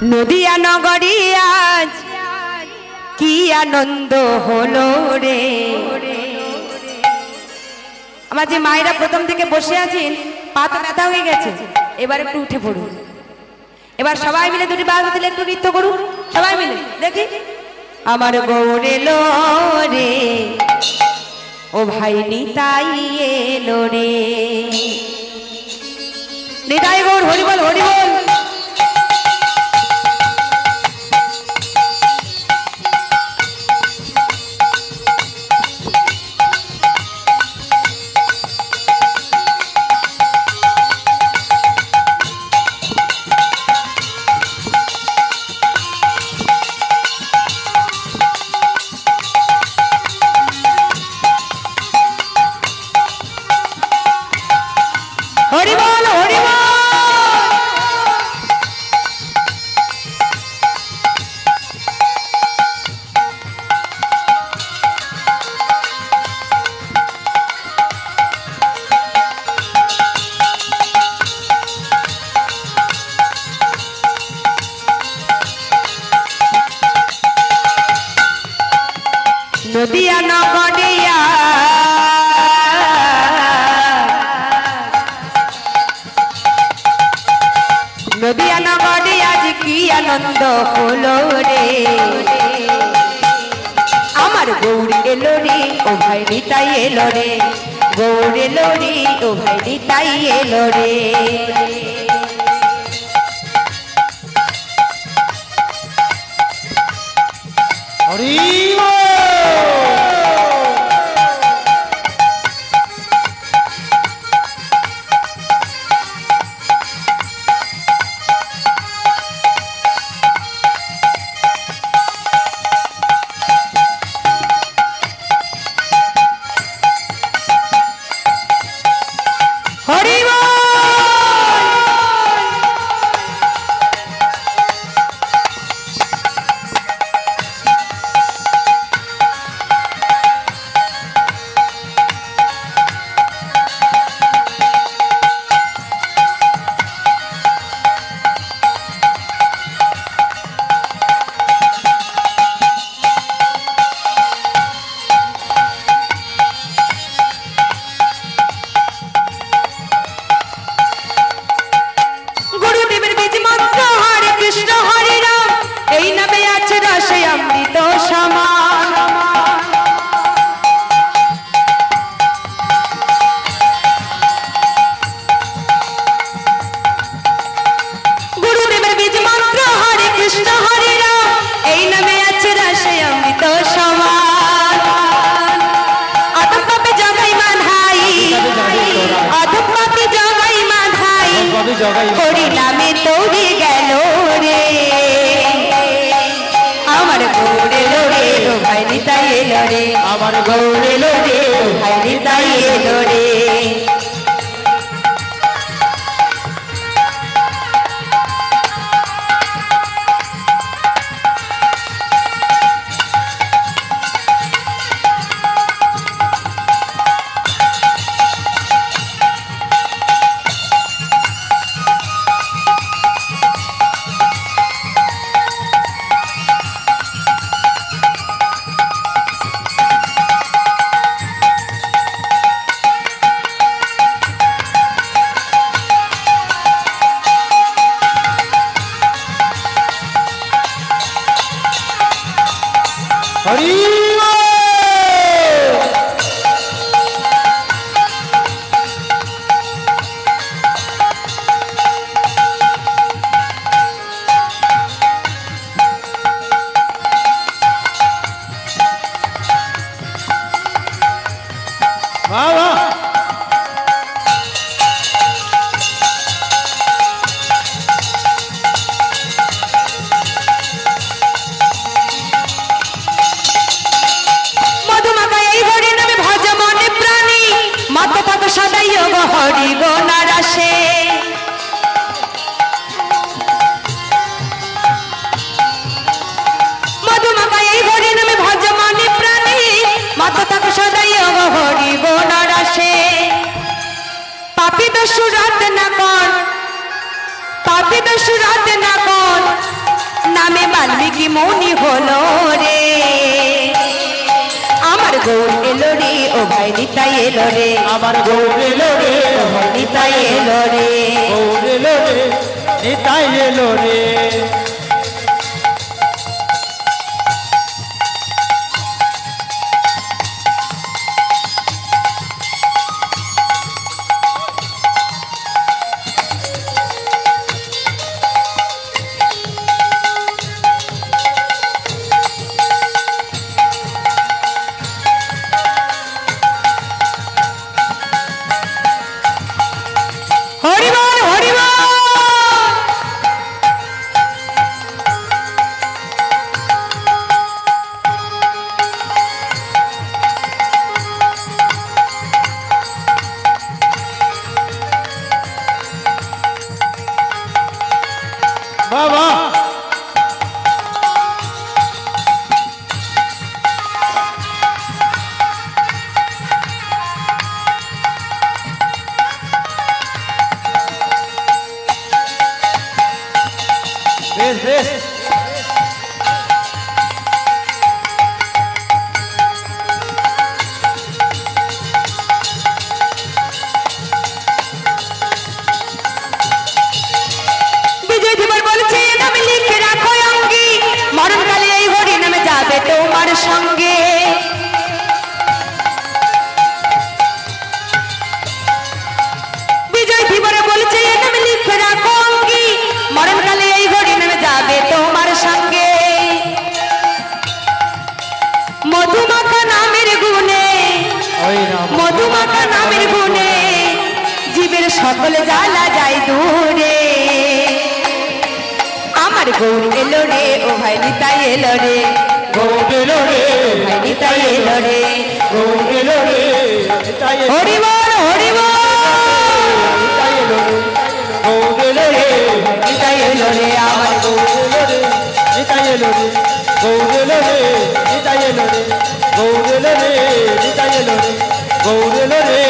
নদিয়া নগরী আজ কি আনন্দ হলো রে। আমার যে মায়েরা প্রথম থেকে বসে আছেন পা তো ব্যথা হয়ে গেছে, এবার একটু উঠে পড়ুন। এবার সবাই মিলে দুটি বাজনা দিলে একটু নৃত্য করুন সবাই মিলে দেখি। আমার গৌর এলো রে, ও ভাই নিতাই এলো রে। নিতাই গৌর হরি বল হরি বল। হরি বল হরি বল। নদিয়া নগরিয়া নদিয়া নগরে আজ কি আনন্দ হলো রে। আমার গৌর এলো রে, ও ভাই নিতাই এলো রে। গৌর এলো রে, ও ভাই নিতাই এলো রে। হরি হরি বল। এই নামে আছে রসে অমৃত সমান। গুরুদেবের বীজ মন্ত্র হরে কৃষ্ণ হরে রাম, এই নামে আছে রসে অমৃত সমান। অধম পাপে জগাই মাধাই, অধম পাপে জগাই মাধাই, হরি নামে তৌড়ে গেল রে। আমার গৌর এলো রে, ও ভাই নিতাই এলো রে। আমার গৌর এলো রে, ও ভাই নিতাই এলো রে। হরি বাহ বাহ। সদাই হরি গোনারাসে মধুমাখা এই হরি নামে ভজ মনে প্রাণী, মাতা থাকো সদাই হরি গোনারাসে। পাপি দস্যু রাত না কর, পাপি দস্যু রাত না কর, নামে বাল্মীকি মুনি হলো রে, আমার গৌর এলো রে, ও ভাই নিতাই এলো রে, আমার গৌর এলো রে, ও ভাই নিতাই এলো রে। গৌর এলো রে, নিতাই এলো রে। হরিবল হরিবল। বাবা বেশ বেশ। বিজয় ধীবর বলছে নাম লিখে রাখো অঙ্গে, মরণকালে এই হরি নামে যাবে তোমার সঙ্গে। বিজয় ধীবরে বলছে নাম লিখে রাখো অঙ্গে, মরণকালে এই হরি নামে যাবে তোমার সঙ্গে। মধুমাখা নামের গুণে, ওই রাম মধুমাখা নামের গুণে জীবের সকলে জ্বালা যায় দূরে। আমার গৌর এলো রে, ও ভাই নিতাই এলো রে, গৌর এলো রে, ভাই নিতাই এলো রে। গৌর এলো রে, নিতাই এলো রে। হরিবল হরিবল। নিতাই এলো রে, গৌর এলো রে, নিতাই এলো রে, আমার গৌর নিতাই এলো রে, গৌর এলো রে, নিতাই এলো রে, গৌর এলো রে, নিতাই এলো রে, গৌর এলো রে।